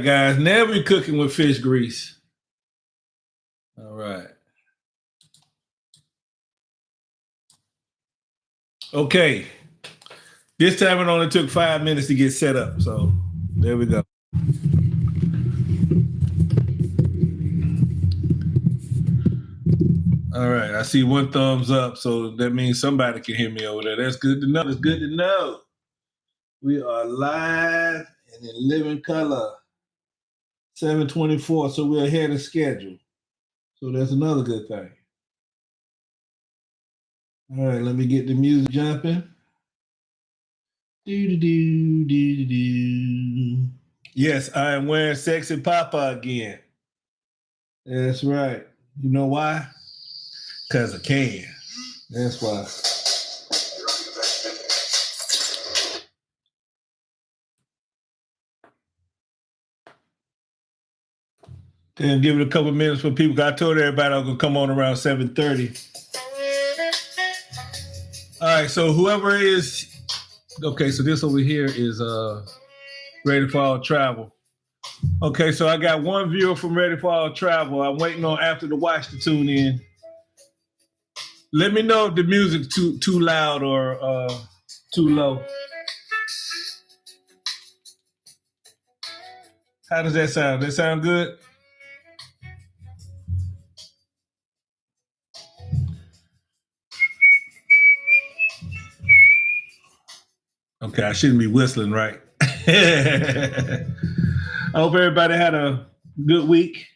Guys, now we're cooking with fish grease. All right. Okay. This time it only took 5 minutes to get set up. So there we go. All right. I see one thumbs up. So that means somebody can hear me over there. That's good to know. It's good to know. We are live and in living color. 7:24. So we're ahead of schedule. So that's another good thing. All right, let me get the music jumping. Yes, I am wearing Sexy Papa again. That's right. You know why? Because I can. That's why. And give it a couple minutes for people. I told everybody I was going to come on around 7:30. All right, so whoever is... Okay, so this over here is Ready for All Travel. Okay, so I got one viewer from Ready for All Travel. I'm waiting on After the Watch to tune in. Let me know if the music's too loud or too low. How does that sound? Does that sound good? Okay, I shouldn't be whistling, right? I hope everybody had a good week.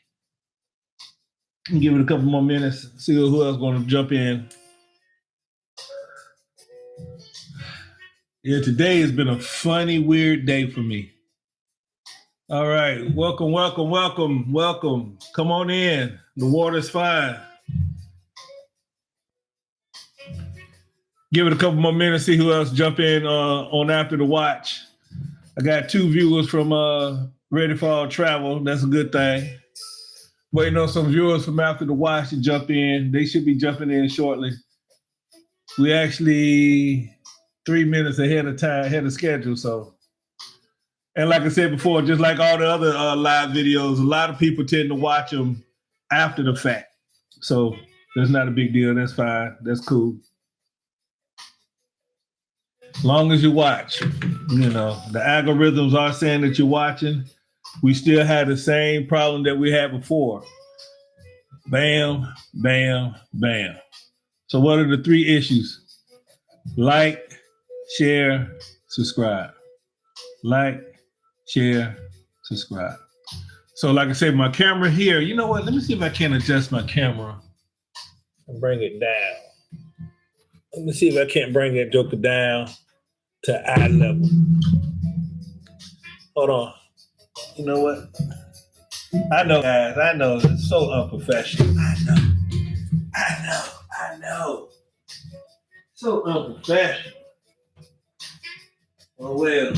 Give it a couple more minutes, see who else is going to jump in. Yeah, today has been a funny, weird day for me. All right, welcome. Come on in. The water's fine. Give it a couple more minutes, see who else jump in on After the Watch. I got 2 viewers from Ready for All Travel. That's a good thing. Waiting on some viewers from After the Watch to jump in. They should be jumping in shortly. We actually 3 minutes ahead of schedule. So, and like I said before, just like all the other live videos, a lot of people tend to watch them after the fact. So that's not a big deal. That's fine. That's cool. As long as you watch, you know, the algorithms are saying that you're watching. We still have the same problem that we had before. Bam, bam, bam. So what are the 3 issues? Like, share, subscribe. Like, share, subscribe. So like I said, my camera here, you know what? Let me see if I can adjust my camera and bring it down. Let me see if I can't bring that joker down to eye level. Hold on. You know what? I know, guys. I know. It's so unprofessional. I know. So unprofessional. Oh, well.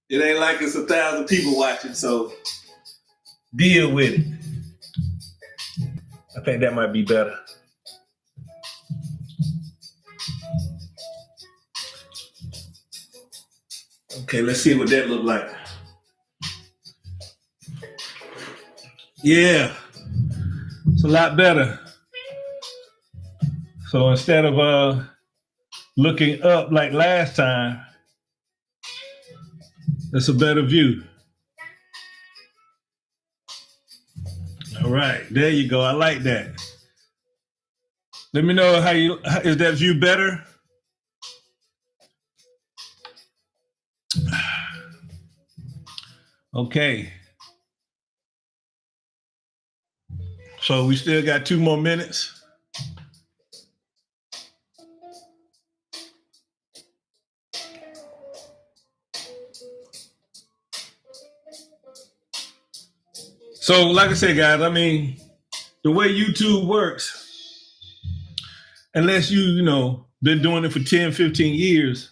It ain't like it's 1,000 people watching, so deal with it. I think that might be better. Okay, let's see what that look like. Yeah, it's a lot better. So instead of looking up like last time, it's a better view. All right, there you go. I like that. Let me know is that view better? Okay. So we still got 2 more minutes. So like I said, guys, I mean, the way YouTube works, unless you know, been doing it for 10, 15 years,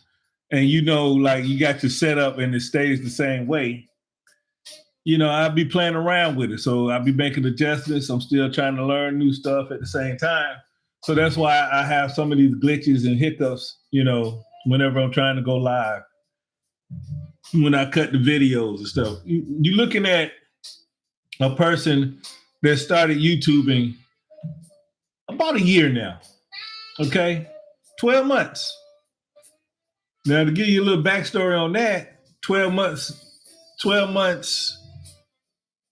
and you know, like you got your setup and it stays the same way, you know, I'll be playing around with it. So I'll be making adjustments. I'm still trying to learn new stuff at the same time. So that's why I have some of these glitches and hiccups, you know, whenever I'm trying to go live. when I cut the videos and stuff. You're looking at a person that started YouTubing about a year now. Okay, 12 months. Now to give you a little backstory on that, 12 months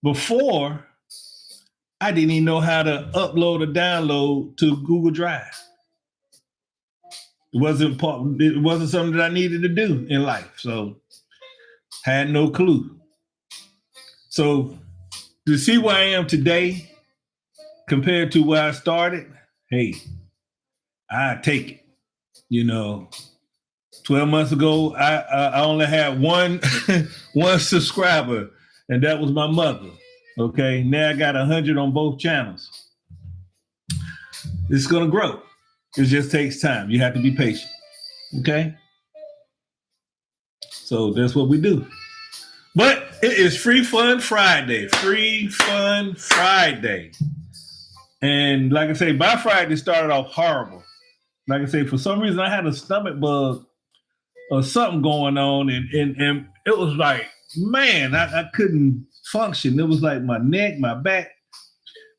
before, I didn't even know how to upload or download to Google Drive. It wasn't something that I needed to do in life. So had no clue. So to see where I am today compared to where I started, hey, I take it. 12 months ago, I only had one one subscriber, and that was my mother. Okay, now I got 100 on both channels. It's gonna grow. It just takes time. You have to be patient. Okay, so that's what we do. But it is Free Fun Friday. Free Fun Friday. And like I say, by Friday started off horrible. Like I say, for some reason I had a stomach bug or something going on, and it was like, man, I couldn't function. It was like my neck, my back,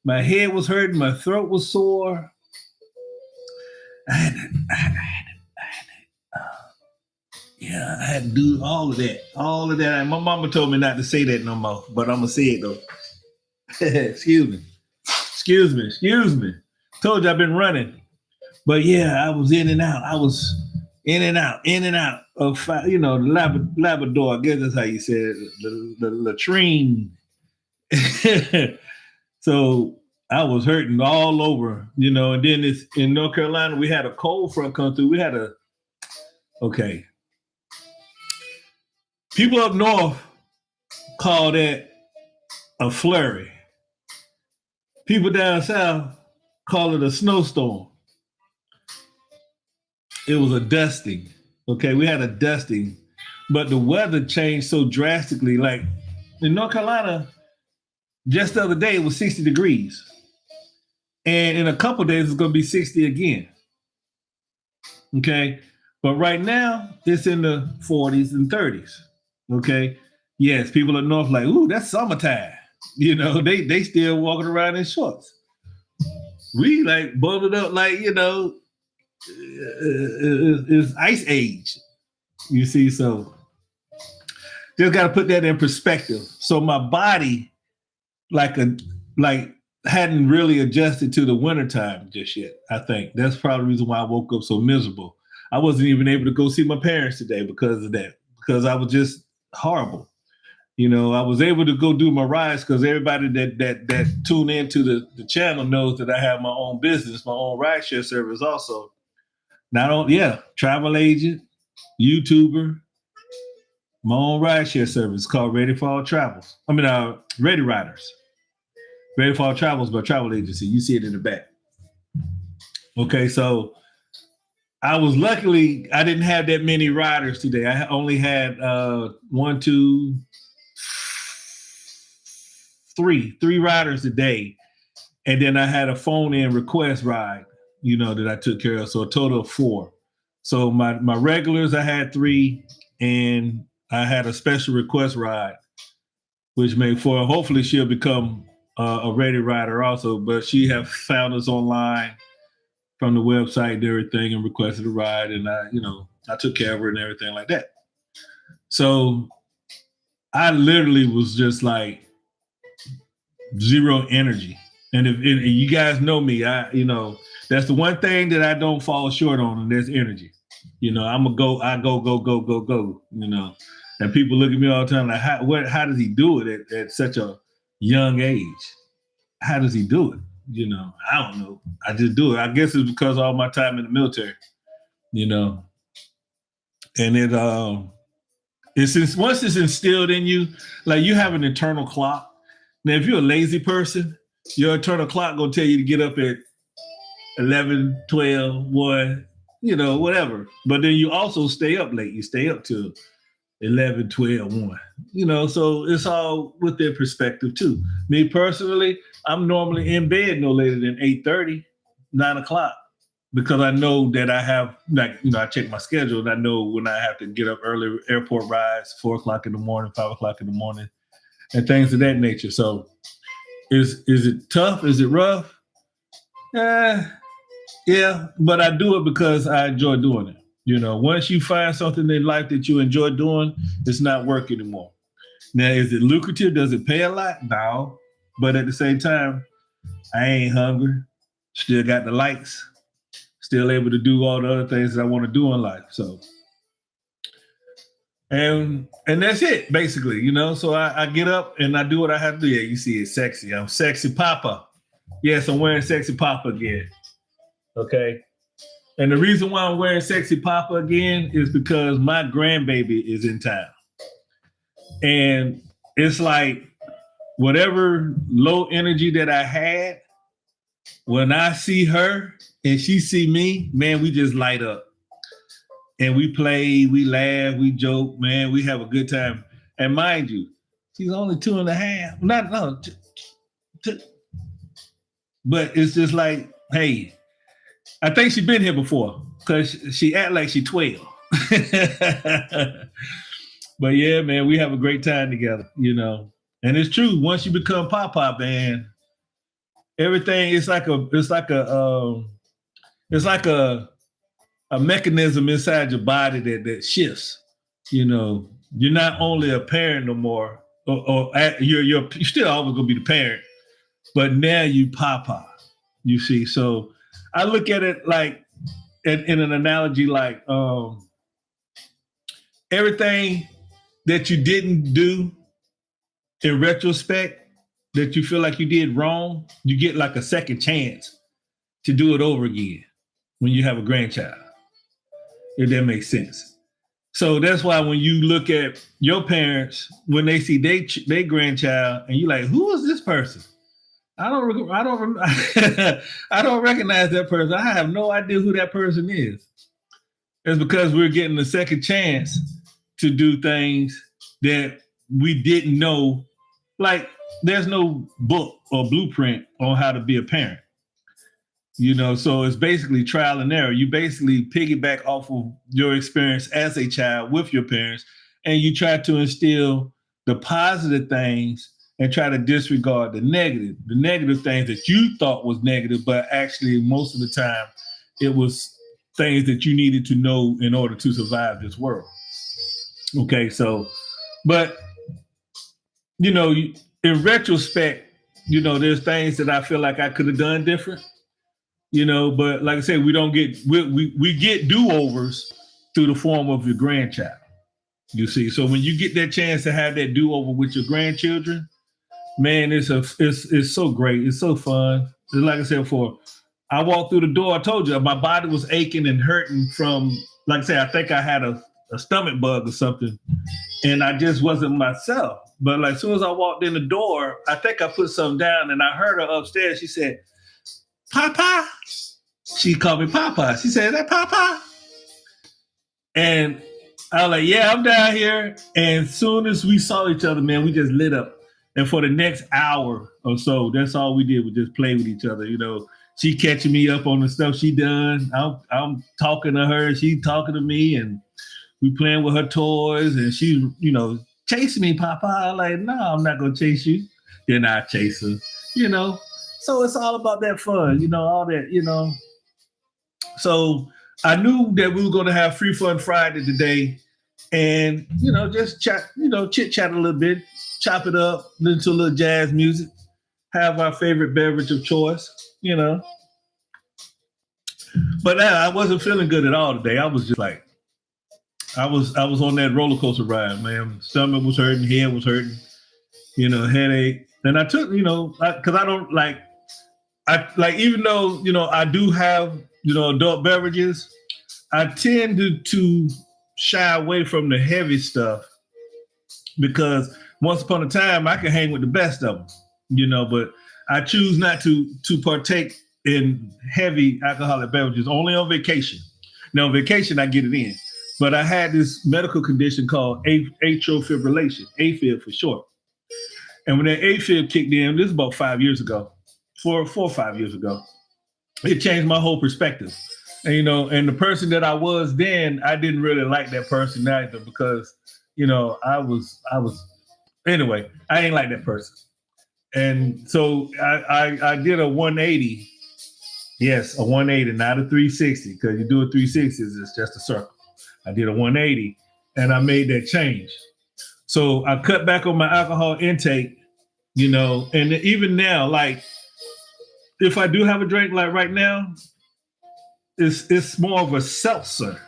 my head was hurting, my throat was sore. I had to do all of that. And my mama told me not to say that no more, but I'm gonna say it though. Excuse me. Told you I've been running. But yeah, I was in and out. I was in and out of, the Labrador. I guess that's how you said it, the latrine. So I was hurting all over, and then in North Carolina, we had a cold front come through. People up north call that a flurry. People down south call it a snowstorm. It was a dusting. Okay, we had a dusting, but the weather changed so drastically. Like in North Carolina, just the other day, it was 60 degrees. And in a couple of days, it's going to be 60 again. Okay, but right now, it's in the 40s and 30s. Okay, yes, people up north like, ooh, that's summertime. They still walking around in shorts. We like bundled up like, it's ice age. You see, so just got to put that in perspective. So my body hadn't really adjusted to the wintertime just yet. I think that's probably the reason why I woke up so miserable. I wasn't even able to go see my parents today because of that, because I was just horrible. I was able to go do my rides because everybody that tune into the channel knows that I have my own business, my own rideshare service also. Travel agent, YouTuber, my own rideshare service called Ready for All Travels. Ready Riders. Ready for All Travels by Travel Agency. You see it in the back. Okay, so I didn't have that many riders today. I only had three riders a day. And then I had a phone in request ride, that I took care of. So a total of 4. So my regulars, I had 3, and I had a special request ride, which made 4. Hopefully she'll become a ready rider also, but she have found us online from the website and everything and requested a ride. And I took care of her and everything like that. So I literally was just like zero energy. And if you guys know me, that's the one thing that I don't fall short on, and that's energy. I go. And people look at me all the time like, how does he do it at such a young age? How does he do it? I don't know. I just do it. I guess it's because of all my time in the military, and once it's instilled in you, like you have an internal clock. Now, if you're a lazy person, your internal clock gonna tell you to get up at 11, 12, 1, whatever. But then you also stay up late. You stay up till 11, 12, 1. So it's all with their perspective too. Me personally, I'm normally in bed no later than 8:30, 9 o'clock. because I know that I have, like, I check my schedule and I know when I have to get up early, airport rides, 4 o'clock in the morning, 5 o'clock in the morning, and things of that nature. So is it tough? Is it rough? Uh, yeah, but I do it because I enjoy doing it. Once you find something in life that you enjoy doing, it's not work anymore. Now, is it lucrative? Does it pay a lot? No. But at the same time, I ain't hungry. Still got the likes. Still able to do all the other things that I want to do in life. So, and that's it, basically, So I get up and I do what I have to do. Yeah, you see it's sexy. I'm sexy papa. Yes, I'm wearing sexy papa again. Okay. And the reason why I'm wearing sexy papa again is because my grandbaby is in town. And it's like whatever low energy that I had, when I see her and she see me, man, we just light up. And we play, we laugh, we joke, man, we have a good time. And mind you, she's only 2.5. But it's just like, hey, I think she's been here before because she act like she's 12. But yeah, man, we have a great time together, And it's true. Once you become Papa, man, everything it's like a mechanism inside your body that shifts. You're not only a parent no more, or you're still always gonna be the parent, but now you Papa. You see, so I look at it like in an analogy like everything that you didn't do in retrospect that you feel like you did wrong, you get like a second chance to do it over again when you have a grandchild, if that makes sense. So that's why when you look at your parents, when they see their grandchild and you're like, who is this person? I don't I don't recognize that person. I have no idea who that person is. It's because we're getting a second chance to do things that we didn't know. Like there's no book or blueprint on how to be a parent. So it's basically trial and error. You basically piggyback off of your experience as a child with your parents, and you try to instill the positive things and try to disregard the negative things that you thought was negative, but actually most of the time it was things that you needed to know in order to survive this world. Okay, so, but, in retrospect, there's things that I feel like I could have done different. But like I said, we get do-overs through the form of your grandchild. You see, so when you get that chance to have that do-over with your grandchildren, man, it's so great. It's so fun. Like I said before, I walked through the door. I told you my body was aching and hurting from, like I said, I think I had a stomach bug or something, and I just wasn't myself. But like as soon as I walked in the door, I think I put something down, and I heard her upstairs. She said, Papa. She called me Papa. She said, is that Papa? And I was like, yeah, I'm down here. And as soon as we saw each other, man, we just lit up. And for the next hour or so, that's all we did was just play with each other. She catching me up on the stuff she done. I'm talking to her, she talking to me, and we playing with her toys. And she, chasing me, Papa. I'm like, no, I'm not gonna chase you. Then I chase her, So it's all about that fun, all that, So I knew that we were going to have Free Fun Friday today and, just chat, chit chat a little bit, chop it up, listen to a little jazz music, have our favorite beverage of choice, But I wasn't feeling good at all today. I was just like, I was on that roller coaster ride, man. Stomach was hurting, head was hurting, headache. And I took, because I don't like, even though, I do have, adult beverages, I tend to shy away from the heavy stuff because once upon a time I can hang with the best of them, but I choose not to partake in heavy alcoholic beverages, only on vacation. Now on vacation, I get it in, but I had this medical condition called atrial fibrillation, AFib for short. And when that AFib kicked in, this is about 5 years ago, 4 or 5 years ago, it changed my whole perspective. And and the person that I was then, I didn't really like that person either because, I was anyway, I ain't like that person. And so I did a 180. Yes, a 180, not a 360, because you do a 360, it's just a circle. I did a 180 and I made that change. So I cut back on my alcohol intake, and even now, like if I do have a drink like right now, it's more of a seltzer,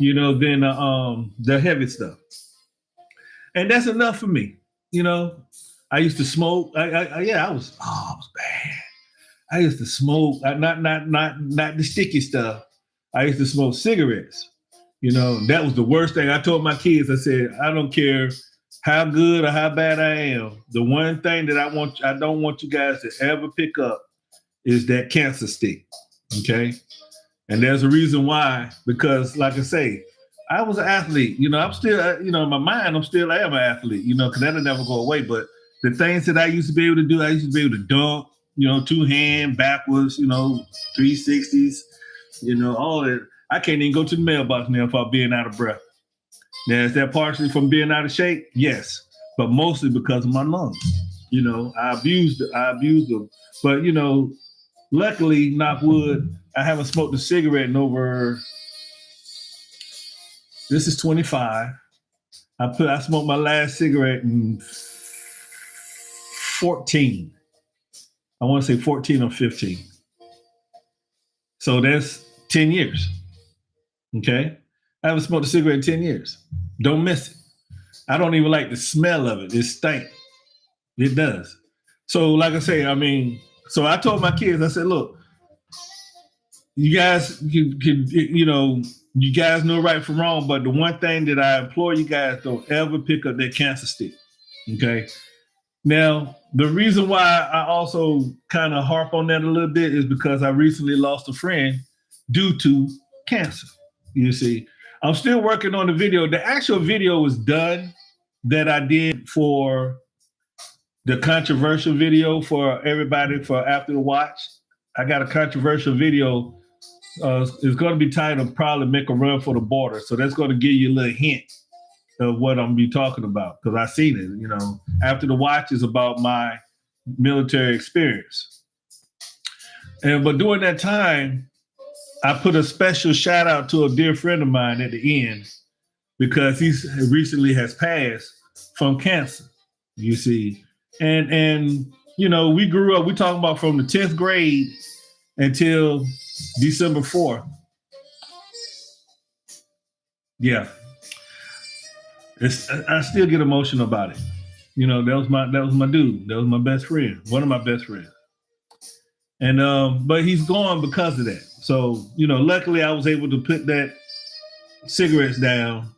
than the heavy stuff. And that's enough for me. You know, I used to smoke. I was bad. I used to smoke, not the sticky stuff. I used to smoke cigarettes. That was the worst thing. I told my kids, I said, I don't care how good or how bad I am. The one thing that I don't want you guys to ever pick up is that cancer stick. Okay. And there's a reason why, because like I say, I was an athlete. I'm still, in my mind, I am an athlete, because that'll never go away. But the things that I used to be able to do, I used to be able to dunk, two hand backwards, 360s, all that. I can't even go to the mailbox now if I'm being out of breath. Now, is that partially from being out of shape? Yes, but mostly because of my lungs. I abused them. But, luckily, knock wood, I haven't smoked a cigarette in over, this is 25. I smoked my last cigarette in 14. I want to say 14 or 15. So that's 10 years. Okay. I haven't smoked a cigarette in 10 years. Don't miss it. I don't even like the smell of it. It stinks. It does. So like I say, so I told my kids, I said, look, you guys can you guys know right from wrong, but the one thing that I implore you guys, don't ever pick up that cancer stick. Okay. Now, the reason why I also kind of harp on that a little bit is because I recently lost a friend due to cancer. You see, I'm still working on the video. The actual video was done that I did for the controversial video for everybody for after the watch. I got a controversial video. It's going to be titled "Probably Make a Run for the Border." So that's going to give you a little hint of what I'm gonna be talking about, because I seen it. After the watch is about my military experience. But during that time, I put a special shout out to a dear friend of mine at the end, because he recently has passed from cancer. You see, and we grew up. We talking about from the 10th grade until December 4th. Yeah. I still get emotional about it. That was my dude. That was my best friend, one of my best friends. And but he's gone because of that. So, luckily I was able to put that cigarettes down.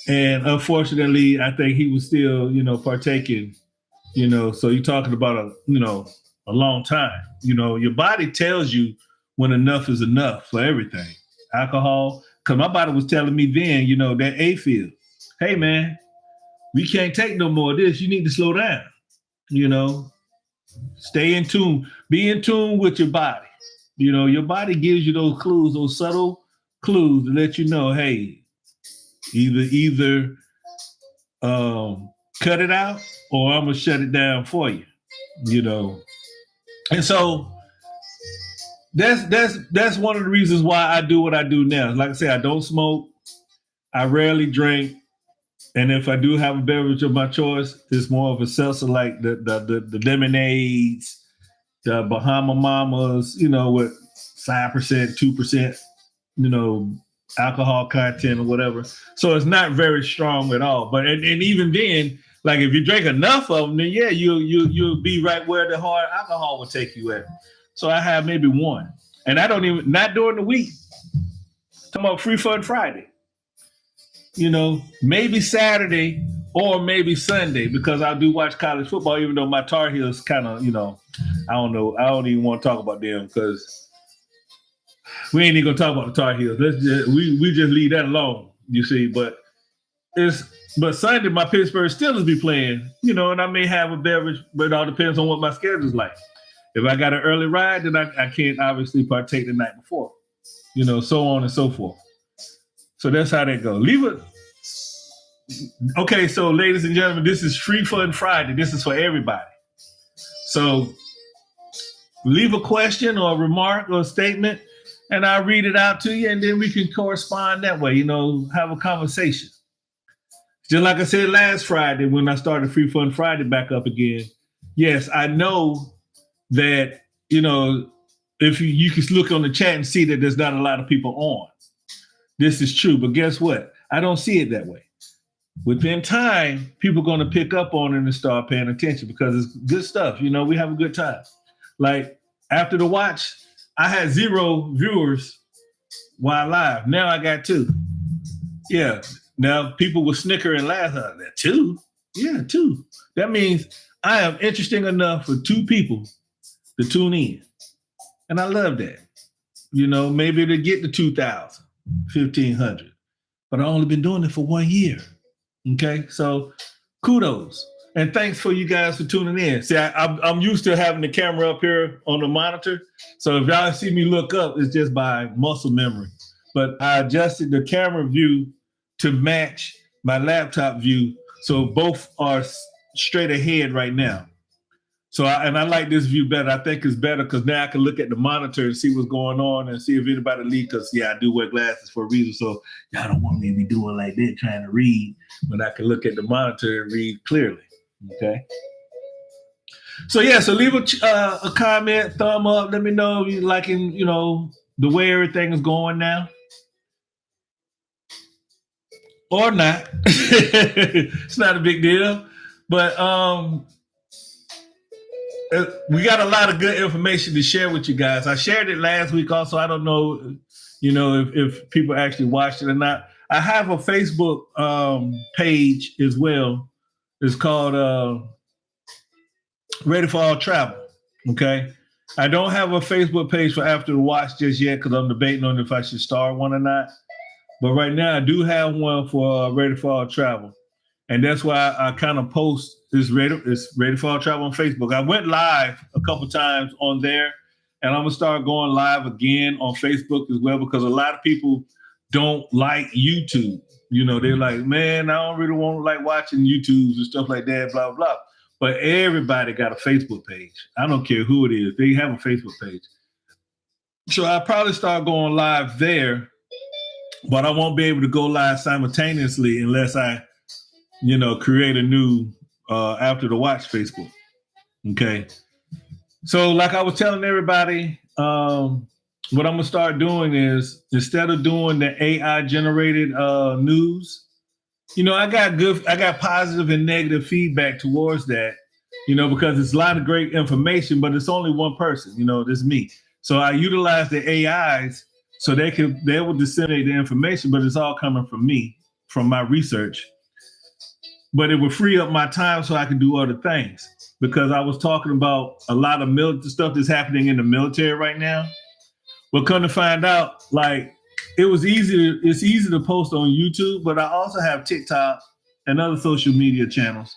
And unfortunately, I think he was still, partaking, so you're talking about a long time. Your body tells you when enough is enough for everything. Alcohol, because my body was telling me then, that aphid. Hey man, we can't take no more of this. You need to slow down. Stay in tune. Be in tune with your body. Your body gives you those clues, those subtle clues to let you know, hey, either cut it out or I'm gonna shut it down for you. And so that's one of the reasons why I do what I do now. Like I say, I don't smoke. I rarely drink. And if I do have a beverage of my choice, it's more of a seltzer, like the lemonades, the Bahama Mamas, with 5%, 2%, alcohol content or whatever. So it's not very strong at all. But and even then, like if you drink enough of them, then yeah, you'll be right where the hard alcohol will take you at. So I have maybe one, and I don't even, not during the week. Talking about Free Fun Friday. Maybe Saturday or maybe Sunday, because I do watch college football, even though my Tar Heels kind of, I don't know. I don't even want to talk about them because we ain't even gonna talk about the Tar Heels. We just leave that alone, you see. But Sunday my Pittsburgh Steelers be playing, and I may have a beverage, but it all depends on what my schedule's like. If I got an early ride, then I can't obviously partake the night before. so on and so forth. So that's how that goes. Leave it. Okay, so ladies and gentlemen, this is Free Fun Friday. This is for everybody. So leave a question or a remark or a statement, and I'll read it out to you, and then we can correspond that way, have a conversation. Just like I said last Friday when I started Free Fun Friday back up again. Yes, I know that, if you can look on the chat and see that there's not a lot of people on. This is true, but guess what? I don't see it that way. Within time, people are going to pick up on it and start paying attention because it's good stuff. We have a good time. Like after the watch, I had 0 viewers while live. Now I got 2. Yeah. Now people will snicker and laugh at that. 2? Yeah, 2. That means I am interesting enough for 2 people to tune in. And I love that. Maybe to get to 2,000, 1,500. But I've only been doing it for 1 year. Okay, so kudos. And thanks for you guys for tuning in. See, I'm used to having the camera up here on the monitor. So if y'all see me look up, it's just by muscle memory. But I adjusted the camera view to match my laptop view. So both are straight ahead right now. So I like this view better. I think it's better because now I can look at the monitor and see what's going on and see if anybody leaks. Because I do wear glasses for a reason. So y'all don't want me to be doing like that trying to read, but I can look at the monitor and read clearly. Okay. So leave a comment, thumb up. Let me know if you're liking, the way everything is going now. Or not. It's not a big deal. But we got a lot of good information to share with you guys. I shared it last week also. I don't know, if people actually watched it or not. I have a Facebook page as well. It's called Ready for All Travel. Okay. I don't have a Facebook page for After the Watch just yet because I'm debating on if I should start one or not. But right now I do have one for Ready for All Travel. And that's why I kind of post it's Ready for All Travel on Facebook. I went live a couple times on there, and I'm gonna start going live again on Facebook as well because a lot of people don't like YouTube. They're like, man, I don't really want to like watching YouTubes and stuff like that, blah, blah. But everybody got a Facebook page. I don't care who it is. They have a Facebook page. So I'll probably start going live there, but I won't be able to go live simultaneously unless I create a new After the Watch Facebook. Okay. So like I was telling everybody, what I'm going to start doing is instead of doing the AI generated news, I got positive and negative feedback towards that, because it's a lot of great information, but it's only one person, it's me. So I utilize the AIs so they will disseminate the information, but it's all coming from me, from my research. But it would free up my time so I can do other things because I was talking about a lot of stuff that's happening in the military right now. But come to find out, like it's easy to post on YouTube, but I also have TikTok and other social media channels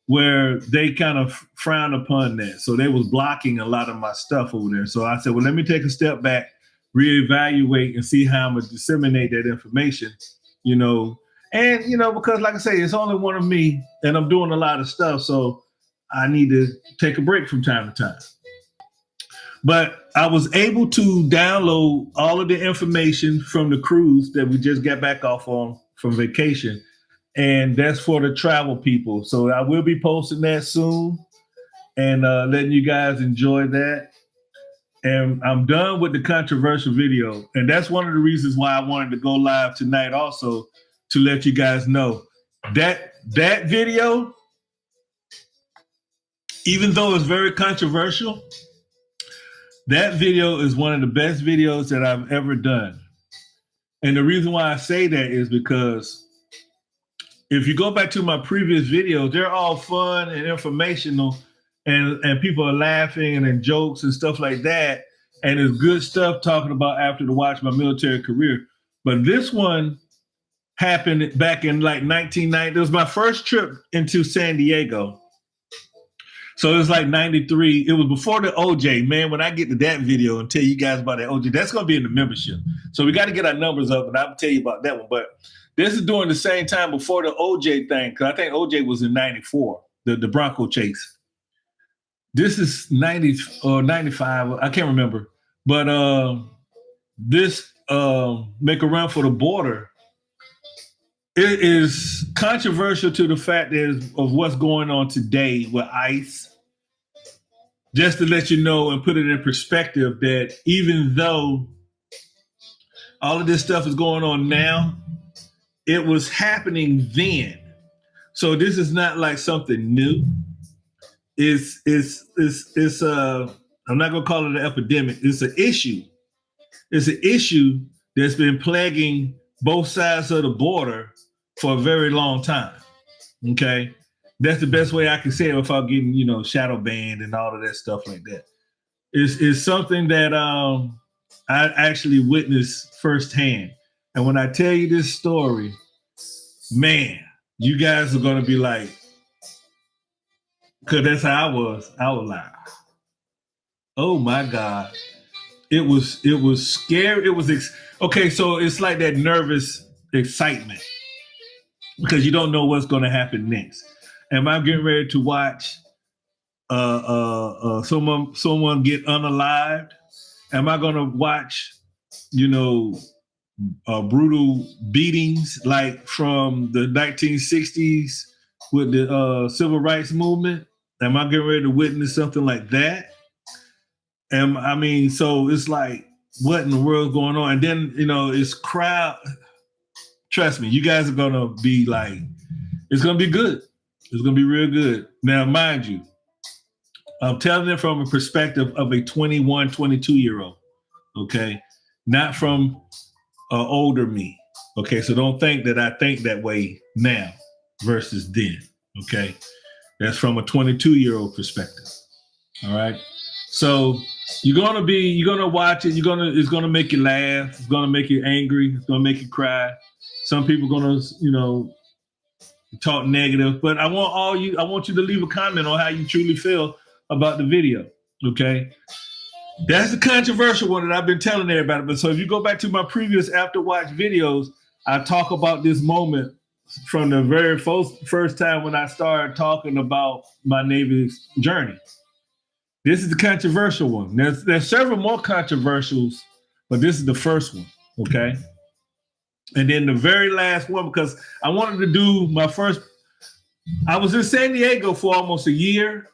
where they kind of frown upon that. So they was blocking a lot of my stuff over there. So I said, well, let me take a step back, reevaluate and see how I'm going to disseminate that information, And, because like I say, it's only one of me and I'm doing a lot of stuff. So I need to take a break from time to time. But I was able to download all of the information from the cruise that we just got back off on from vacation. And that's for the travel people. So I will be posting that soon and letting you guys enjoy that. And I'm done with the controversial video. And that's one of the reasons why I wanted to go live tonight also, to let you guys know that video, even though it's very controversial, that video is one of the best videos that I've ever done. And the reason why I say that is because if you go back to my previous videos, they're all fun and informational and people are laughing and jokes and stuff like that. And it's good stuff talking about After the Watch, my military career. But this one happened back in like 1990. It was my first trip into San Diego. So it was like 93. It was before the OJ, man. When I get to that video and tell you guys about that OJ, that's going to be in the membership. So we got to get our numbers up, and I'll tell you about that one. But this is during the same time before the OJ thing, because I think OJ was in 94, the Bronco chase. This is 90 or 95. I can't remember. But this make a run for the border, it is controversial to the fact of what's going on today with ICE. Just to let you know and put it in perspective that even though all of this stuff is going on now, it was happening then. So this is not like something new. It's I'm not gonna call it an epidemic. It's an issue. It's an issue that's been plaguing both sides of the border for a very long time. Okay. That's the best way I can say it without getting, shadow banned and all of that stuff like that. It's something that I actually witnessed firsthand. And when I tell you this story, man, you guys are going to be like, because that's how I was. I was like, oh my God. It was scary. It was, okay, so it's like that nervous excitement because you don't know what's going to happen next. Am I getting ready to watch someone get unalived? Am I going to watch, brutal beatings like from the 1960s with the civil rights movement? Am I getting ready to witness something like that? So it's like, what in the world going on? And then, it's crowd. Trust me, you guys are going to be like, it's going to be good. It's going to be real good. Now, mind you, I'm telling it from a perspective of a 21, 22-year-old, okay? Not from older me, okay? So don't think that I think that way now versus then, okay? That's from a 22-year-old perspective, all right? So you're going to watch it. It's going to make you laugh. It's going to make you angry. It's going to make you cry. Some people are going to, talk negative, but I want you to leave a comment on how you truly feel about the video. Okay. That's the controversial one that I've been telling everybody. But so if you go back to my previous after watch videos, I talk about this moment from the very first time when I started talking about my Navy journey. This is the controversial one. There's several more controversials, but this is the first one. Okay. And then the very last one, because I wanted to do I was in San Diego for almost a year,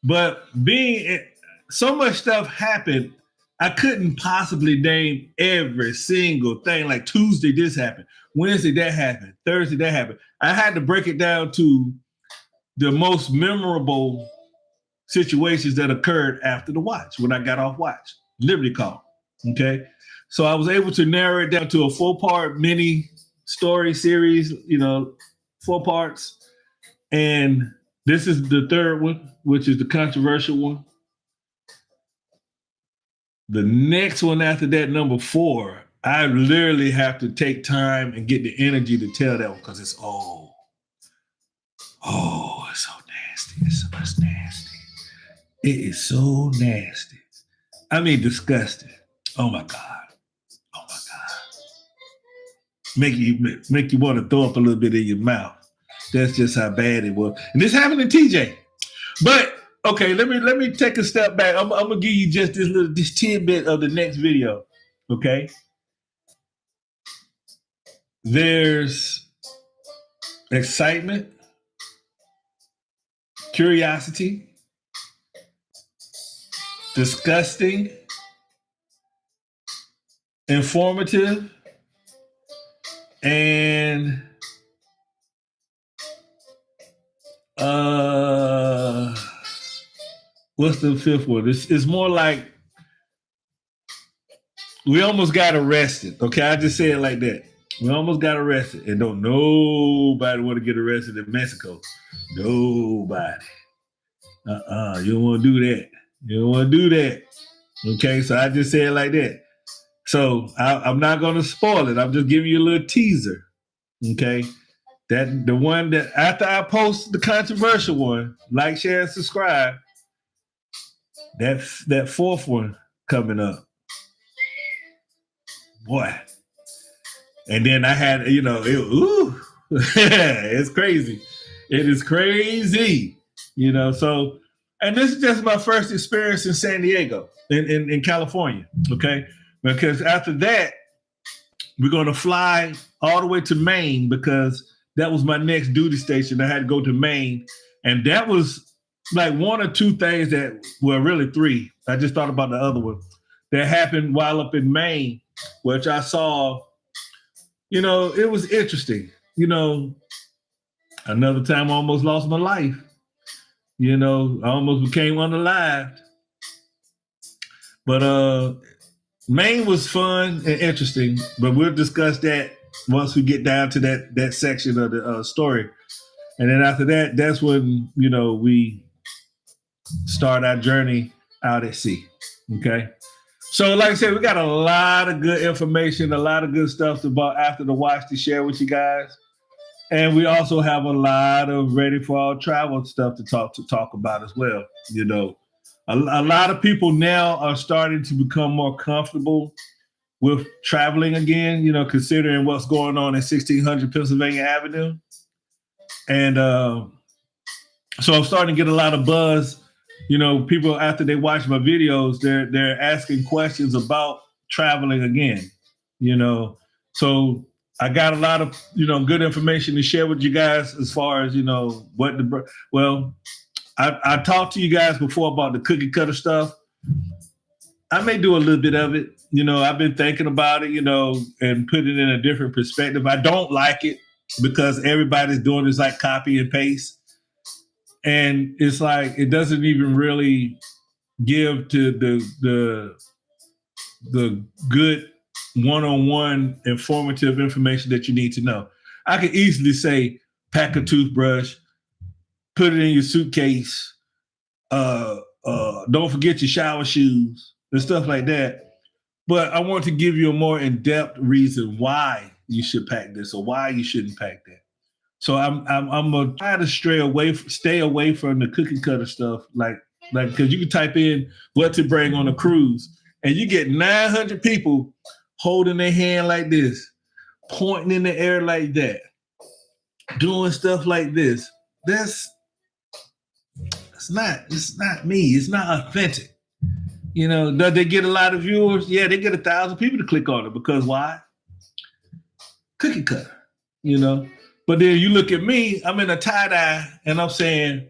but so much stuff happened, I couldn't possibly name every single thing. Like Tuesday, this happened. Wednesday, that happened. Thursday, that happened. I had to break it down to the most memorable situations that occurred after the watch, when I got off watch, Liberty Call. Okay. So I was able to narrow it down to a 4-part mini story series, 4 parts. And this is the third one, which is the controversial one. The next one after that, number 4, I literally have to take time and get the energy to tell that one because it's it's so nasty. It's so much nasty. It is so nasty. I mean, disgusting. Oh my God. Make you want to throw up a little bit in your mouth. That's just how bad it was. And this happened in TJ. But okay, let me take a step back. I'm gonna give you just this tidbit of the next video. Okay. There's excitement, curiosity, disgusting, informative, and what's the 5th one? It's more like we almost got arrested. Okay, I just say it like that. We almost got arrested, and don't nobody want to get arrested in Mexico. Nobody. You don't want to do that. You don't want to do that. Okay, so I just say it like that. So I'm not going to spoil it. I'm just giving you a little teaser. Okay, That the one that after I post the controversial one, like, share, and subscribe. That fourth one coming up, boy. And then I had, it's crazy. It is crazy, So, and this is just my first experience in San Diego, in California, okay? Because after that, we're going to fly all the way to Maine because that was my next duty station. I had to go to Maine. And that was like one or two things that, well, really three. I just thought about the other one that happened while up in Maine, which I saw, it was interesting. Another time I almost lost my life. I almost became unalived. But Maine was fun and interesting, but we'll discuss that once we get down to that section of the story. And then after that, that's when, we start our journey out at sea. Okay. So like I said, we got a lot of good information, a lot of good stuff about After the Watch to share with you guys. And we also have a lot of ready for our travel stuff to talk about as well. A lot of people now are starting to become more comfortable with traveling again, considering what's going on at 1600 Pennsylvania Avenue. And so I'm starting to get a lot of buzz. People, after they watch my videos, they're asking questions about traveling again, So I got a lot of, good information to share with you guys as far as, I talked to you guys before about the cookie cutter stuff. I may do a little bit of it. I've been thinking about it, and put it in a different perspective. I don't like it because everybody's doing this like copy and paste. And it's like, it doesn't even really give to the good one-on-one informative information that you need to know. I could easily say, pack a toothbrush, put it in your suitcase, don't forget your shower shoes and stuff like that. But I want to give you a more in-depth reason why you should pack this or why you shouldn't pack that. So I'm gonna try to stay away from the cookie cutter stuff, like because you can type in what to bring on a cruise, and you get 900 people holding their hand like this, pointing in the air like that, doing stuff like this. It's not me. It's not authentic. Does they get a lot of viewers? Yeah, they get 1,000 people to click on it because why? Cookie cutter, But then you look at me, I'm in a tie-dye, and I'm saying,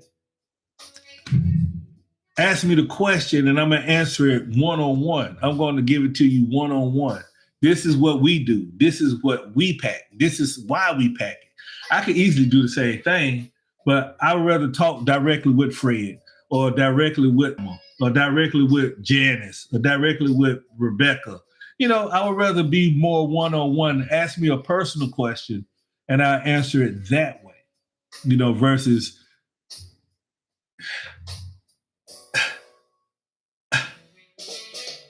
ask me the question, and I'm going to answer it one-on-one. I'm going to give it to you one-on-one. This is what we do. This is what we pack. This is why we pack it. I could easily do the same thing, but I would rather talk directly with Fred or directly with Emma or directly with Janice or directly with Rebecca. I would rather be more one-on-one. Ask me a personal question, and I answer it that way, versus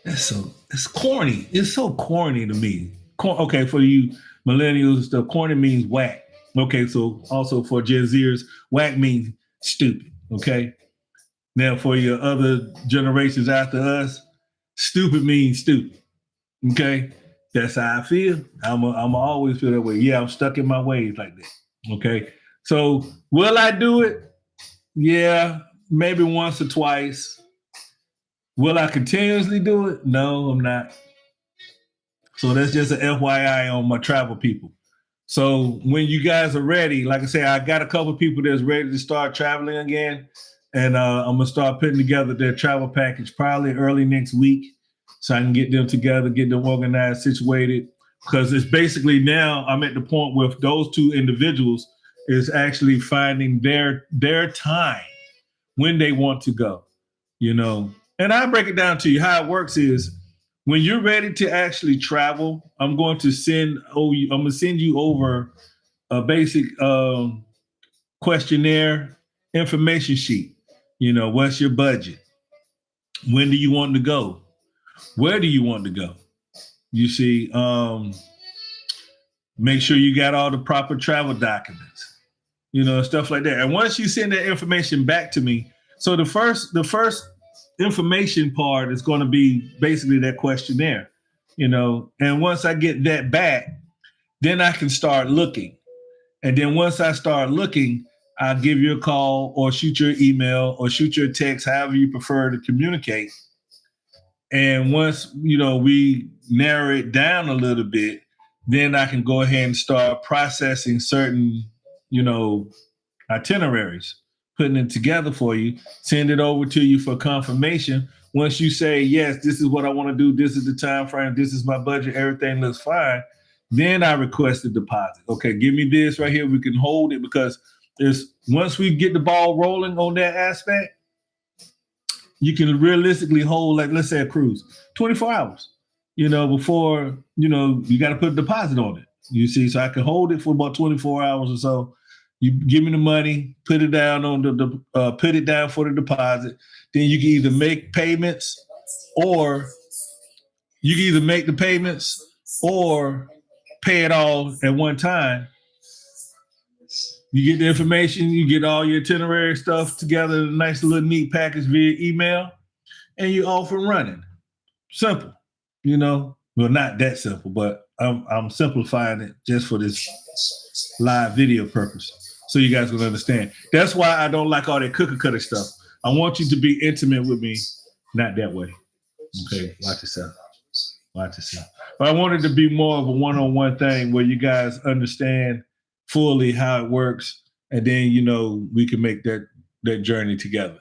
it's corny. It's so corny to me. Okay, for you millennials and stuff, corny means whack. Okay, so also for Gen Zers, whack means stupid. Okay, now for your other generations after us, stupid means stupid. Okay, that's how I feel. I'm always feel that way. Yeah, I'm stuck in my ways like that. Okay, so will I do it? Yeah, maybe once or twice. Will I continuously do it? No, I'm not. So that's just an FYI on my travel people. So when you guys are ready, like I say, I got a couple of people that's ready to start traveling again. And I'm going to start putting together their travel package probably early next week so I can get them together, get them organized, situated. Because it's basically now I'm at the point with those two individuals is actually finding their time when they want to go, And I break it down to you. How it works is when you're ready to actually travel, I'm going to send you over a basic questionnaire information sheet. What's your budget? When do you want to go? Where do you want to go? You see, Make sure you got all the proper travel documents, stuff like that. And once you send that information back to me, so the first information part is going to be basically that questionnaire, and once I get that back, then I can start looking. And then once I start looking, I'll give you a call or shoot your email or shoot your text, however you prefer to communicate. And once, we narrow it down a little bit, then I can go ahead and start processing certain, itineraries, putting it together for you, send it over to you for confirmation. Once you say, yes, this is what I want to do, this is the time frame, this is my budget, everything looks fine, then I request the deposit. Okay, give me this right here. We can hold it because once we get the ball rolling on that aspect, you can realistically hold, like, let's say a cruise, 24 hours, before, you got to put a deposit on it. You see, so I can hold it for about 24 hours or so. You give me the money, put it down put it down for the deposit. Then you can either make payments or pay it all at one time. You get the information, you get all your itinerary stuff together in a nice little neat package via email, and you're off and running. Simple, well, not that simple, but I'm simplifying it just for this live video purpose, so you guys will understand. That's why I don't like all that cookie cutter stuff. I want you to be intimate with me, not that way. Okay, watch yourself. But I wanted to be more of a one-on-one thing where you guys understand fully how it works, and then we can make that journey together.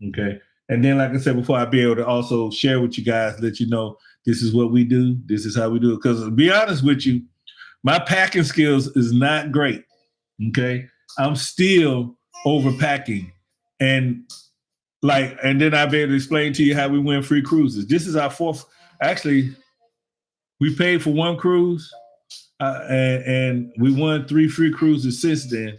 Okay. And then, like I said before, I'll be able to also share with you guys, let you know this is what we do, this is how we do it. Because to be honest with you, my packing skills is not great. Okay. I'm still overpacking. And then I'll be able to explain to you how we win free cruises. This is our fourth. Actually, we paid for one cruise. And we won 3 free cruises since then.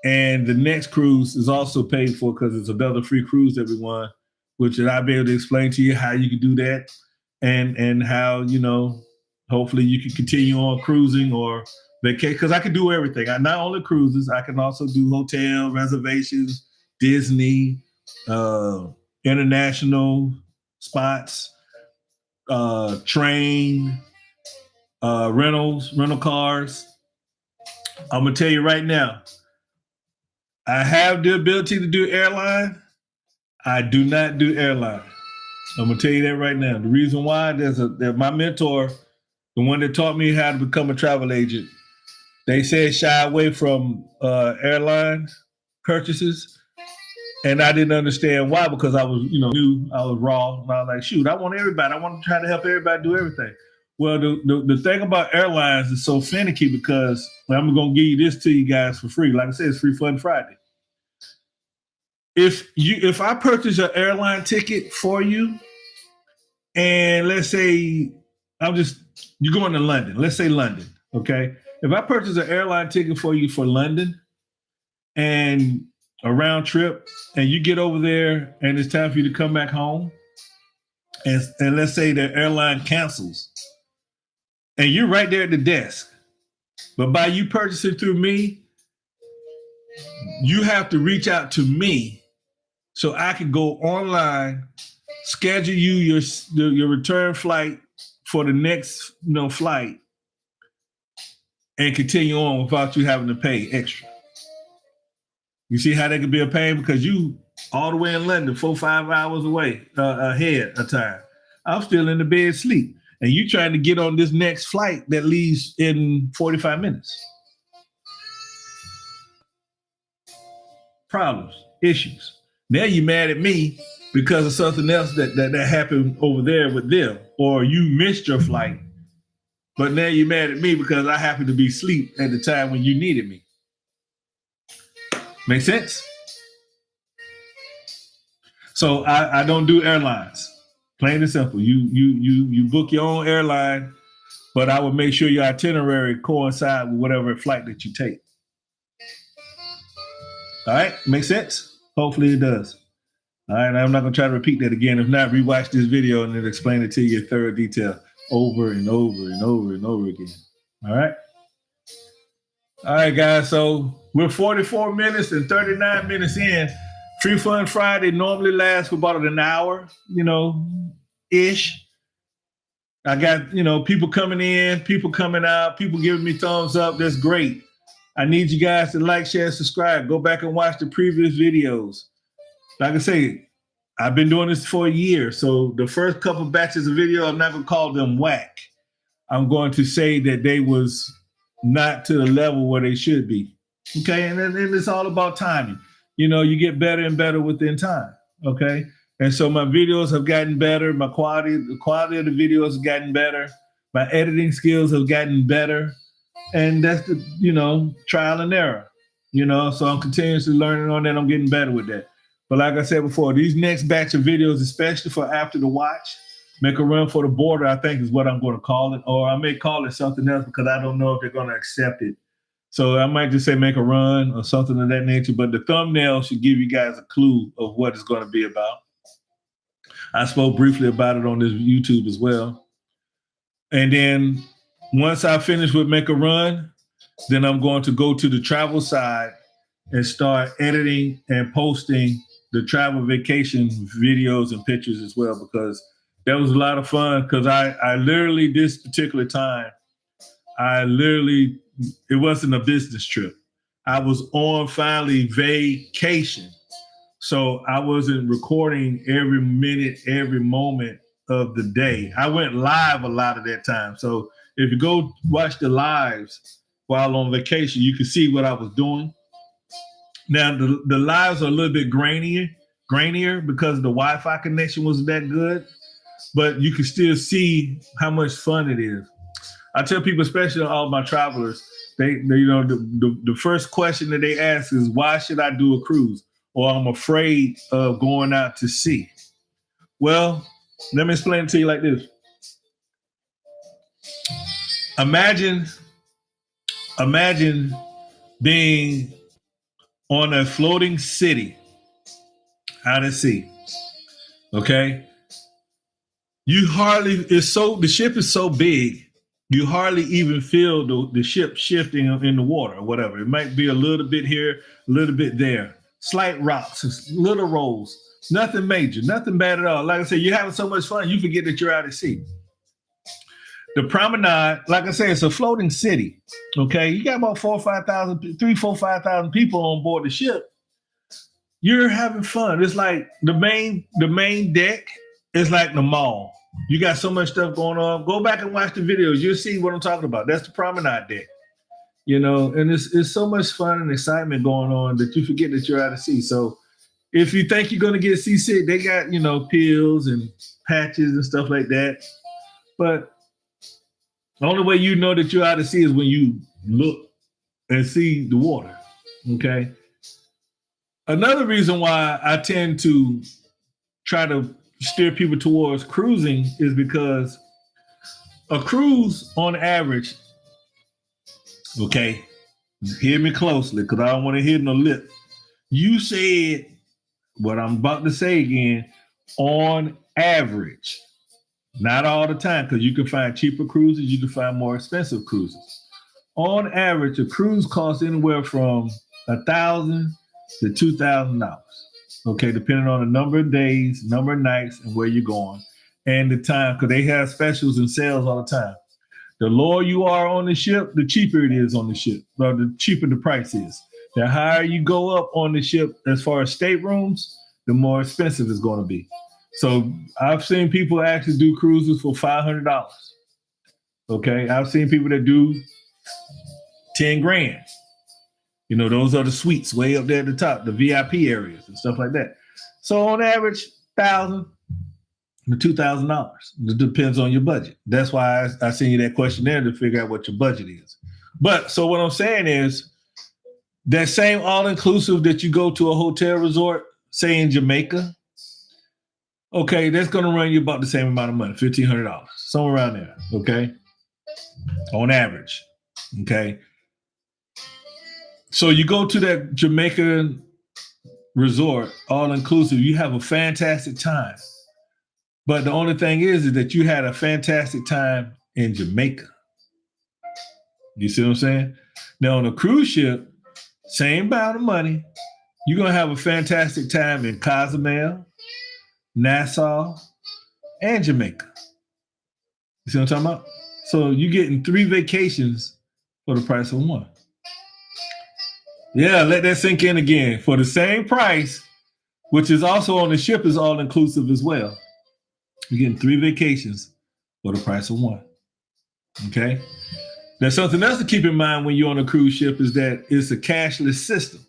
And the next cruise is also paid for because it's another free cruise that we won, which I'll be able to explain to you how you can do that and how, hopefully you can continue on cruising or vacation. Because I can do everything. Not only cruises, I can also do hotel reservations, Disney, international spots, train, rental cars. I'm gonna tell you right now, I have the ability to do airline. I do not do airline. I'm gonna tell you that right now. The reason why, there's my mentor, the one that taught me how to become a travel agent. They said shy away from airline purchases, and I didn't understand why, because I was, new, I was raw, and I was like, shoot, I want everybody. I want to try to help everybody do everything. Well, the thing about airlines is so finicky because I'm going to give you this to you guys for free. Like I said, it's Free Fun Friday. If I purchase an airline ticket for you, and let's say you're going to London. Let's say London, okay? If I purchase an airline ticket for you for London and a round trip, and you get over there and it's time for you to come back home, and let's say the airline cancels, and you're right there at the desk. But by you purchasing through me, you have to reach out to me so I can go online, schedule you your return flight for the next flight, and continue on without you having to pay extra. You see how that could be a pain, because you all the way in London, 4-5 hours away ahead of time. I'm still in the bed sleep. And you trying to get on this next flight that leaves in 45 minutes. Problems, issues. Now you're mad at me because of something else that happened over there with them, or you missed your flight. But now you're mad at me because I happened to be asleep at the time when you needed me. Make sense? So I don't do airlines. Plain and simple. You book your own airline, but I will make sure your itinerary coincide with whatever flight that you take. All right, make sense? Hopefully it does. All right, I'm not gonna try to repeat that again. If not, rewatch this video and then explain it to you in thorough detail over and over and over and over again. All right. All right, guys. So we're 44 minutes and 39 minutes in. Free Fun Friday normally lasts for about an hour, ish. I got, people coming in, people coming out, people giving me thumbs up. That's great. I need you guys to like, share, subscribe. Go back and watch the previous videos. Like I say, I've been doing this for a year. So the first couple batches of video, I'm not going to call them whack. I'm going to say that they was not to the level where they should be. Okay. And then it's all about timing. You get better and better within time. Okay. And so my videos have gotten better. The quality of the videos has gotten better. My editing skills have gotten better. And that's the, trial and error. So I'm continuously learning on that. I'm getting better with that. But like I said before, these next batch of videos, especially for after the watch, make a run for the border, I think is what I'm going to call it. Or I may call it something else because I don't know if they're going to accept it. So I might just say make a run or something of that nature. But the thumbnail should give you guys a clue of what it's going to be about. I spoke briefly about it on this YouTube as well. And then once I finish with make a run, then I'm going to go to the travel side and start editing and posting the travel vacation videos and pictures as well, because that was a lot of fun. Because I literally, this particular time, it wasn't a business trip. I was on finally vacation. So I wasn't recording every minute, every moment of the day. I went live a lot of that time. So if you go watch the lives while on vacation, you can see what I was doing. Now the lives are a little bit grainier because the Wi-Fi connection wasn't that good, but you can still see how much fun it is. I tell people, especially all my travelers, the first question that they ask is, why should I do a cruise? Or I'm afraid of going out to sea. Well, let me explain it to you like this. Imagine being on a floating city out at sea. Okay. The ship is so big, you hardly even feel the ship shifting in the water or whatever. It might be a little bit here, a little bit there. Slight rocks, little rolls, nothing major, nothing bad at all. Like I said, you're having so much fun, you forget that you're out at sea. The promenade, like I said, it's a floating city. Okay, you got about 5,000 people on board the ship. You're having fun. It's like the main deck is like the mall. You got so much stuff going on. Go back and watch the videos. You'll see what I'm talking about. That's the promenade deck. And it's so much fun and excitement going on that you forget that you're out of sea. So if you think you're going to get seasick, they got, pills and patches and stuff like that. But the only way you know that you're out of sea is when you look and see the water. Okay. Another reason why I tend to try to steer people towards cruising is because a cruise on average, okay, hear me closely because I don't want to hit no lip. You said what I'm about to say again, on average, not all the time, because you can find cheaper cruises, you can find more expensive cruises. On average, a cruise costs anywhere from $1,000 to $2,000. Okay, depending on the number of days, number of nights, and where you're going, and the time, because they have specials and sales all the time. The lower you are on the ship, the cheaper it is on the ship, or the cheaper the price is. The higher you go up on the ship as far as staterooms, the more expensive it's going to be. So I've seen people actually do cruises for $500. Okay, I've seen people that do 10 grand. Those are the suites way up there at the top, the VIP areas and stuff like that. So on average, $1,000 to $2,000. It depends on your budget. That's why I send you that questionnaire to figure out what your budget is. But so what I'm saying is that same all-inclusive that you go to a hotel resort, say in Jamaica, okay, that's going to run you about the same amount of money, $1,500, somewhere around there, okay, on average, okay. So you go to that Jamaica resort, all-inclusive, you have a fantastic time. But the only thing is that you had a fantastic time in Jamaica. You see what I'm saying? Now on a cruise ship, same amount of money, you're gonna have a fantastic time in Cozumel, Nassau, and Jamaica. You see what I'm talking about? So you're getting 3 vacations for the price of one. Yeah, let that sink in again. For the same price, which is also on the ship, is all inclusive as well. You're getting 3 vacations for the price of one. Okay. Now, something else to keep in mind when you're on a cruise ship is that it's a cashless system.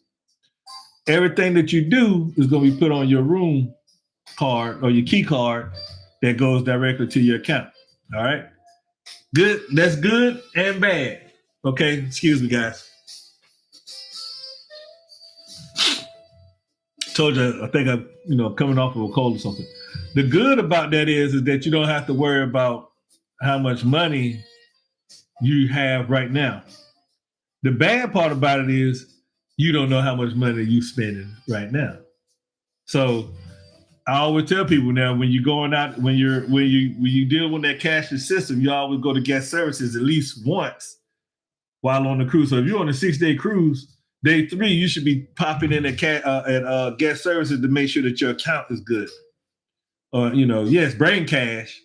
Everything that you do is going to be put on your room card or your key card that goes directly to your account. All right. Good. That's good and bad. Okay. Excuse me, guys. Told you, I think I'm, coming off of a cold or something. The good about that is that you don't have to worry about how much money you have right now. The bad part about it is you don't know how much money you're spending right now. So I always tell people now when you're going out, when you deal with that cashless system, you always go to guest services at least once while on the cruise. So if you're on a 6-day cruise, day 3, you should be popping in at guest services to make sure that your account is good. Yes, bring cash,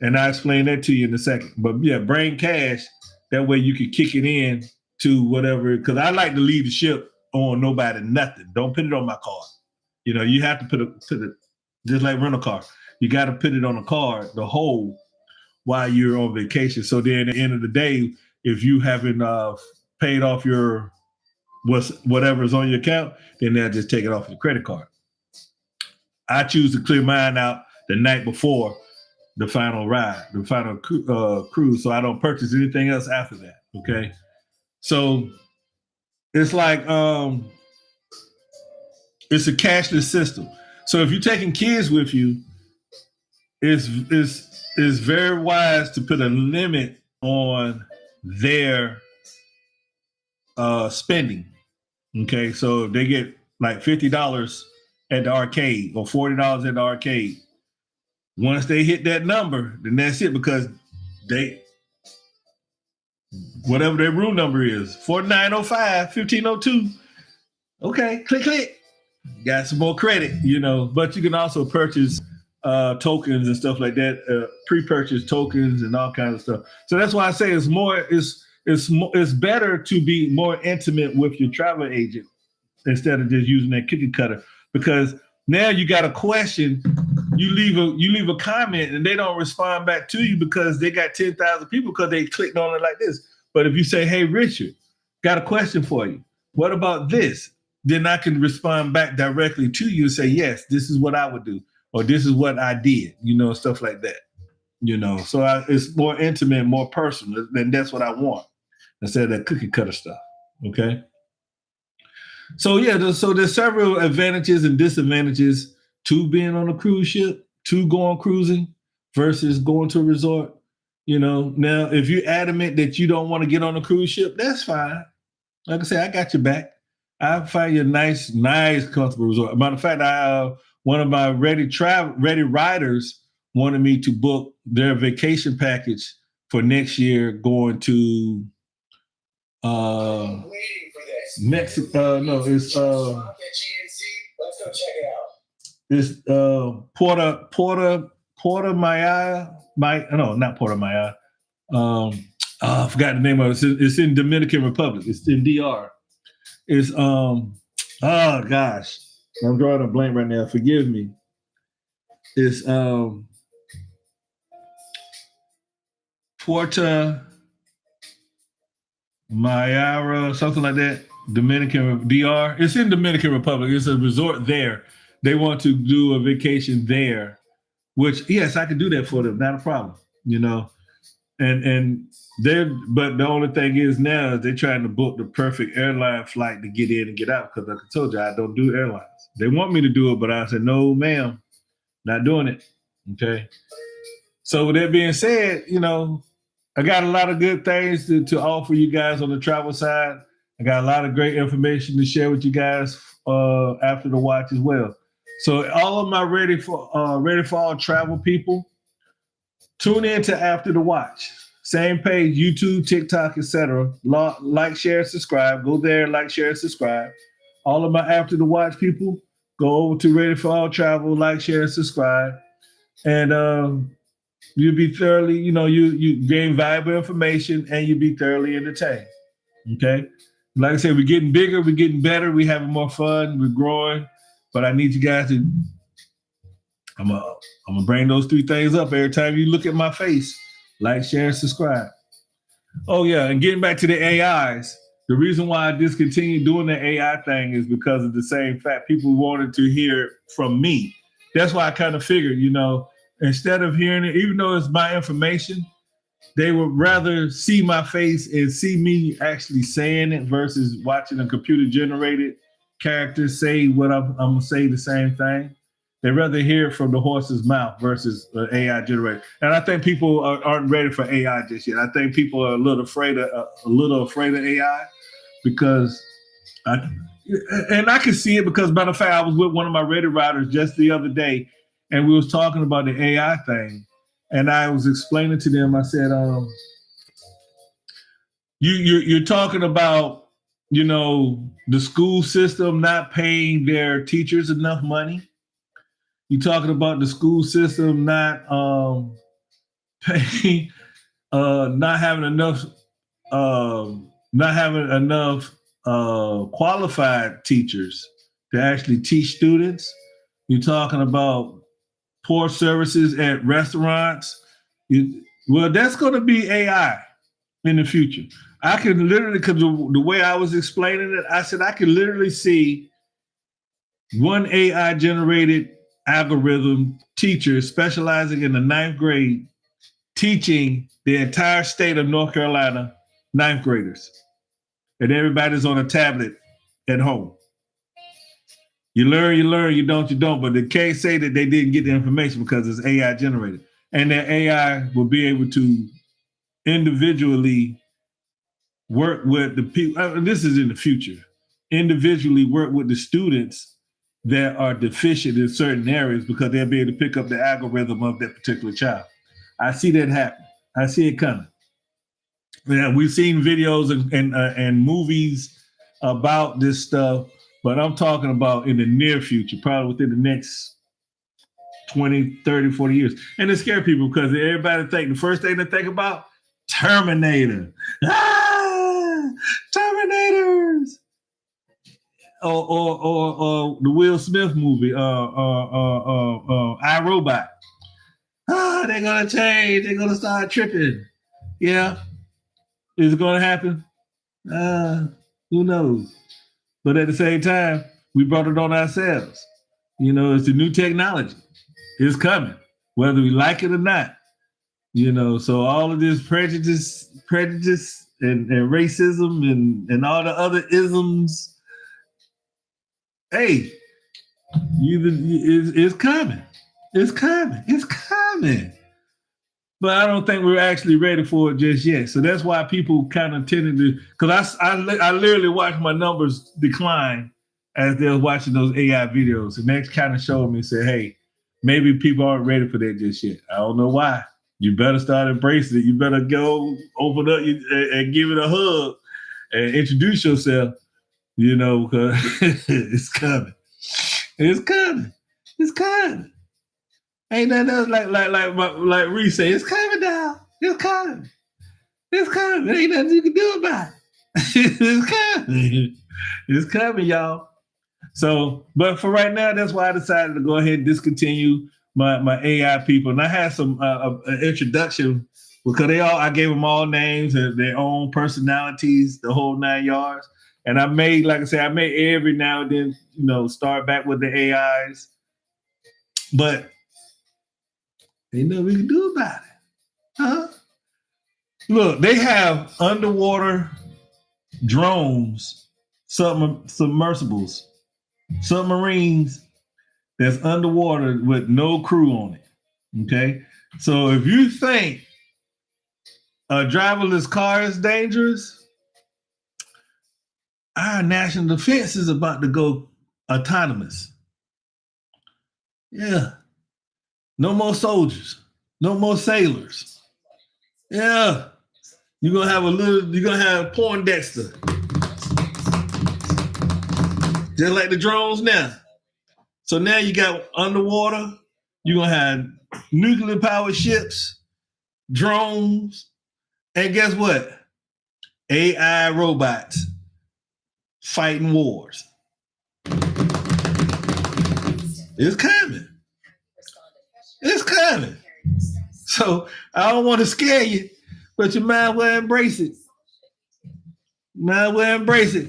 and I'll explain that to you in a second. But yeah, bring cash. That way you can kick it in to whatever. Because I like to leave the ship on nobody nothing. Don't put it on my card. You have to put it just like rent a car. You got to put it on a card, the whole, while you're on vacation. So then at the end of the day, if you haven't paid off your whatever's on your account, then they'll just take it off your credit card. I choose to clear mine out the night before the final ride, the final cruise, so I don't purchase anything else after that. Okay, so it's like it's a cashless system. So if you're taking kids with you, it's very wise to put a limit on their spending. Okay, so if they get like $50 at the arcade or $40 at the arcade, once they hit that number, then that's it, because whatever their room number is, 4905, 1502. Okay, click. Got some more credit, but you can also purchase tokens and stuff like that, pre-purchase tokens and all kinds of stuff. So that's why I say it's better to be more intimate with your travel agent instead of just using that cookie cutter, because now you got a question, you leave a comment and they don't respond back to you because they got 10,000 people because they clicked on it like this. But if you say, hey, Richard, got a question for you. What about this? Then I can respond back directly to you and say, yes, this is what I would do, or this is what I did, stuff like that. So it's more intimate, more personal, and that's what I want instead of that cookie cutter stuff. Okay. So yeah, so there's several advantages and disadvantages to being on a cruise ship, to going cruising versus going to a resort. Now if you're adamant that you don't want to get on a cruise ship, that's fine. Like I said, I got your back. I'll find you a nice, comfortable resort. Matter of fact, one of my ready riders wanted me to book their vacation package for next year, going to Mexico. No, it's let's go check it out. It's Puerto Maya. Not Puerto Maya. I forgot the name of it. It's in Dominican Republic. It's in DR. It's oh gosh, I'm drawing a blank right now. Forgive me. It's Puerto Mayara, something like that. Dominican DR. It's in Dominican Republic. It's a resort there. They want to do a vacation there, which yes, I could do that for them, not a problem. And but the only thing is now is they're trying to book the perfect airline flight to get in and get out, because like I told you, I don't do airlines. They want me to do it, but I said, no, ma'am, not doing it. Okay. So with that being said, I got a lot of good things to offer you guys on the travel side. I got a lot of great information to share with you guys after the watch as well. So all of my ready for all travel people, tune in to After the Watch. Same page, YouTube, TikTok, etc. Like, share, subscribe. Go there, like, share, subscribe. All of my After the Watch people, go over to Ready for All Travel, like, share, subscribe. And you'll be thoroughly, you gain valuable information and you'll be thoroughly entertained. Okay. Like I said, we're getting bigger, we're getting better, we're having more fun, we're growing. But I need you guys to, I'm gonna bring those three things up every time you look at my face. Like, share, subscribe. Oh yeah, and getting back to the AIs, the reason why I discontinued doing the AI thing is because of the same fact. People wanted to hear from me. That's why I kind of figured, instead of hearing it, even though it's my information, they would rather see my face and see me actually saying it versus watching a computer generated character say what I'm gonna say the same thing. They rather hear it from the horse's mouth versus AI generated. And I think people aren't ready for AI just yet. I think people are a little afraid of AI because I can see it because, matter of fact, I was with one of my Reddit writers just the other day, and we was talking about the AI thing, and I was explaining to them. I said, you're talking about, the school system not paying their teachers enough money. You're talking about the school system not paying, not having enough, qualified teachers to actually teach students. You're talking about poor services at restaurants. Well, that's going to be AI in the future. I can literally, because the way I was explaining it, I said I can literally see one AI generated algorithm teacher specializing in the ninth grade teaching the entire state of North Carolina ninth graders. And everybody's on a tablet at home. You learn, you don't, but they can't say that they didn't get the information because it's AI generated. And that AI will be able to individually work with the people. This is in the future. Individually work with the students that are deficient in certain areas because they'll be able to pick up the algorithm of that particular child. I see that happen. I see it coming. Yeah, we've seen videos and movies about this stuff, but I'm talking about in the near future, probably within the next 20, 30, 40 years. And it scares people because everybody think the first thing they think about, Terminator. Ah, Terminators. Or the Will Smith movie, I, Robot. They're gonna change. They're gonna start tripping. Yeah, is it gonna happen? Who knows? But at the same time, we brought it on ourselves. It's the new technology. It's coming, whether we like it or not. So all of this prejudice, and racism and all the other isms. Hey, it's coming. It's coming. It's coming. But I don't think we're actually ready for it just yet. So that's why people kind of tended to, because I literally watched my numbers decline as they're watching those AI videos. And that kind of showed me, said, hey, maybe people aren't ready for that just yet. I don't know why. You better start embracing it. You better go open up and give it a hug and introduce yourself, because it's coming. It's coming. It's coming. Ain't nothing else like Reese say, it's coming down. It's coming. It's coming. Ain't nothing you can do about it. It's coming. It's coming, y'all. So, but for right now, that's why I decided to go ahead and discontinue my AI people. And I had some introduction because I gave them all names and their own personalities, the whole 9 yards. And I made, like I said, every now and then, start back with the AIs. But ain't nothing we can do about it. Huh? Look, they have underwater drones, submersibles, submarines that's underwater with no crew on it. Okay. So if you think a driverless car is dangerous, our national defense is about to go autonomous. Yeah. No more soldiers. No more sailors. Yeah. You're gonna have Poindexter. Just like the drones now. So now you got underwater, you're gonna have nuclear powered ships, drones, and guess what? AI robots fighting wars. It's coming. It's coming. So I don't want to scare you, but you might well embrace it. Might well embrace it.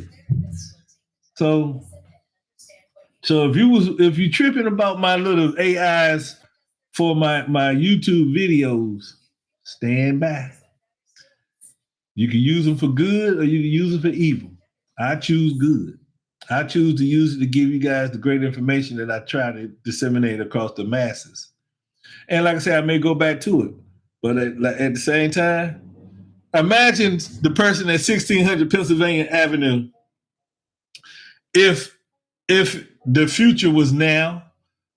So if you tripping about my little AIs for my YouTube videos, stand by. You can use them for good or you can use them for evil. I choose good. I choose to use it to give you guys the great information that I try to disseminate across the masses. And like I said, I may go back to it. But at the same time, imagine the person at 1600 Pennsylvania Avenue. If the future was now,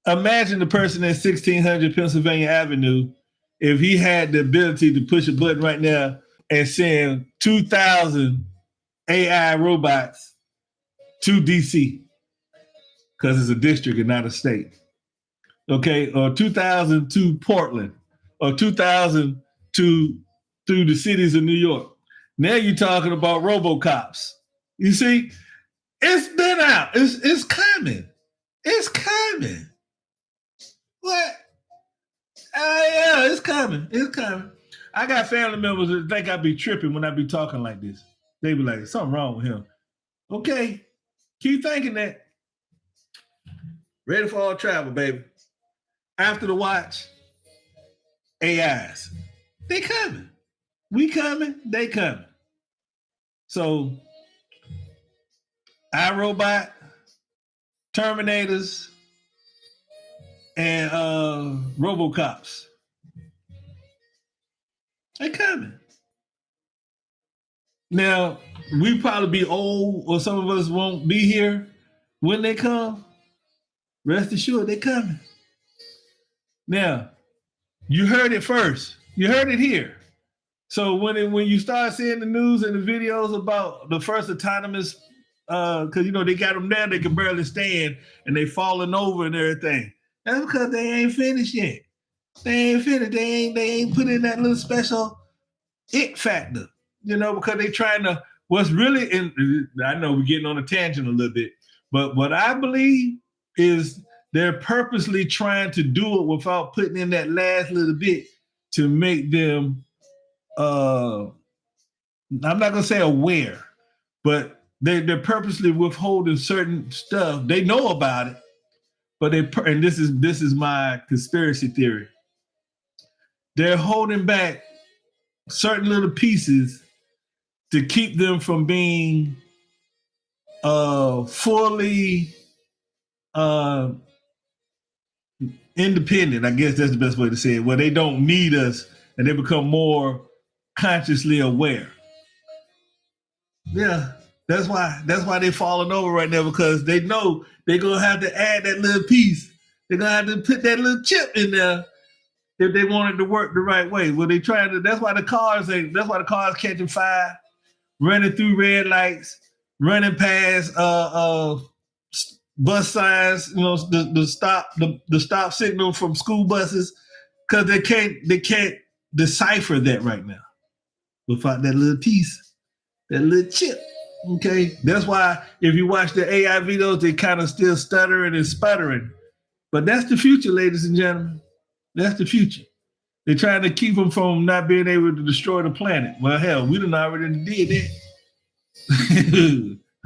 imagine the person at 1600 Pennsylvania Avenue, if he had the ability to push a button right now and send 2,000 AI robots to DC, because it's a district and not a state. Okay, or 2,000 to Portland, or 2,000 through the cities of New York. Now you're talking about RoboCops. You see, it's been out. It's coming. It's coming. What? Yeah, it's coming. It's coming. I got family members that think I be tripping when I be talking like this. They be like, something wrong with him. Okay, keep thinking that. Ready for all travel, baby. After the watch, AIs. They coming. We coming. They coming. So, iRobot, Terminators, and RoboCops. They coming. Now, we probably be old, or some of us won't be here when they come. Rest assured, they coming. Now, you heard it first. You heard it here. So when you start seeing the news and the videos about the first autonomous, because they got them there, they can barely stand and they falling over and everything. That's because they ain't finished yet. They ain't finished. They ain't put in that little special it factor, because they trying to. What's really I know we're getting on a tangent a little bit, but what I believe is they're purposely trying to do it without putting in that last little bit to make them. I'm not gonna say aware, but they're purposely withholding certain stuff. They know about it, but and this is my conspiracy theory. They're holding back certain little pieces to keep them from being fully independent. I guess that's the best way to say it. Where they don't need us and they become more consciously aware. Yeah, that's why they're falling over right now, because they know they're gonna have to add that little piece. They're gonna have to put that little chip in there if they want it to work the right way. Well, they trying to. That's why the cars catching fire, running through red lights, running past bus signs. The stop signal from school buses, because they can't decipher that right now without that little piece, that little chip. Okay, that's why if you watch the AI videos, they kind of still stuttering and sputtering. But that's the future, ladies and gentlemen. That's the future. They're trying to keep them from not being able to destroy the planet. Well, hell, we done already did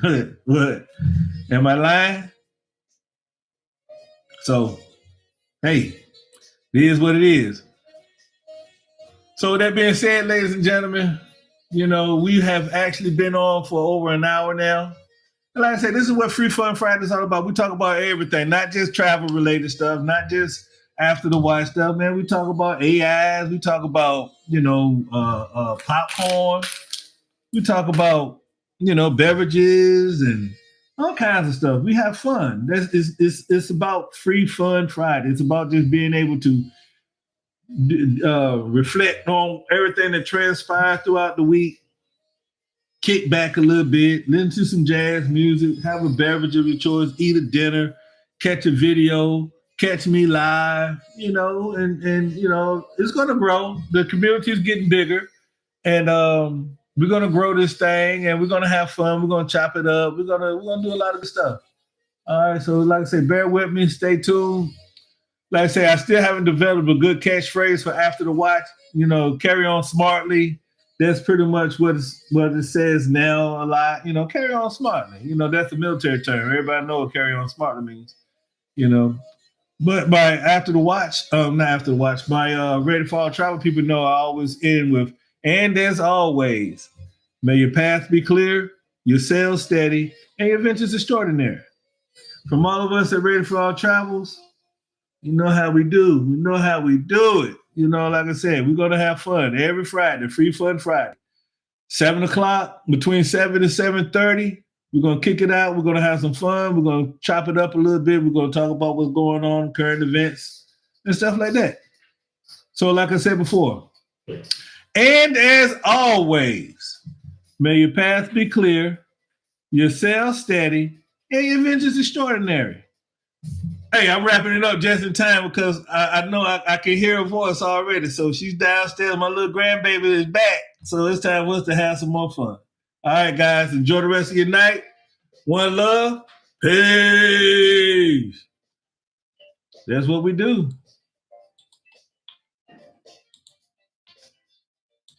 that. What? Am I lying? So, hey, it is what it is. So, with that being said, ladies and gentlemen, we have actually been on for over an hour now. And like I said, this is what Free Fun Friday is all about. We talk about everything, not just travel-related stuff, not just after the watch stuff, man. We talk about AIs. We talk about, popcorn. We talk about, beverages and all kinds of stuff. We have fun. It's about Free Fun Friday. It's about just being able to reflect on everything that transpired throughout the week, kick back a little bit, listen to some jazz music, have a beverage of your choice, eat a dinner, catch a video, catch me live, and it's gonna grow. The community is getting bigger, and we're gonna grow this thing, and we're gonna have fun. We're gonna chop it up. We're gonna do a lot of good stuff. All right, so like I say, bear with me, stay tuned. Like I say, I still haven't developed a good catchphrase for after the watch. Carry on smartly. That's pretty much what it says now a lot. Carry on smartly. That's the military term. Everybody knows what carry on smartly means. You know, but by after the watch, not after the watch, my ready for all travel people know I always end with, and as always, may your path be clear, your sails steady, and your ventures extraordinary. From all of us at Ready for All Travels, you know how we do. We know how we do it. Like I said, we're gonna have fun every Friday, Free Fun Friday. 7 o'clock, between 7 and 7:30. We're gonna kick it out. We're gonna have some fun. We're gonna chop it up a little bit. We're gonna talk about what's going on, current events, and stuff like that. So, like I said before, and as always, may your path be clear, your sail steady, and your ventures extraordinary. Hey, I'm wrapping it up just in time because I know I can hear her voice already. So she's downstairs. My little grandbaby is back. So it's time for us to have some more fun. All right, guys, enjoy the rest of your night. One love. Peace. That's what we do.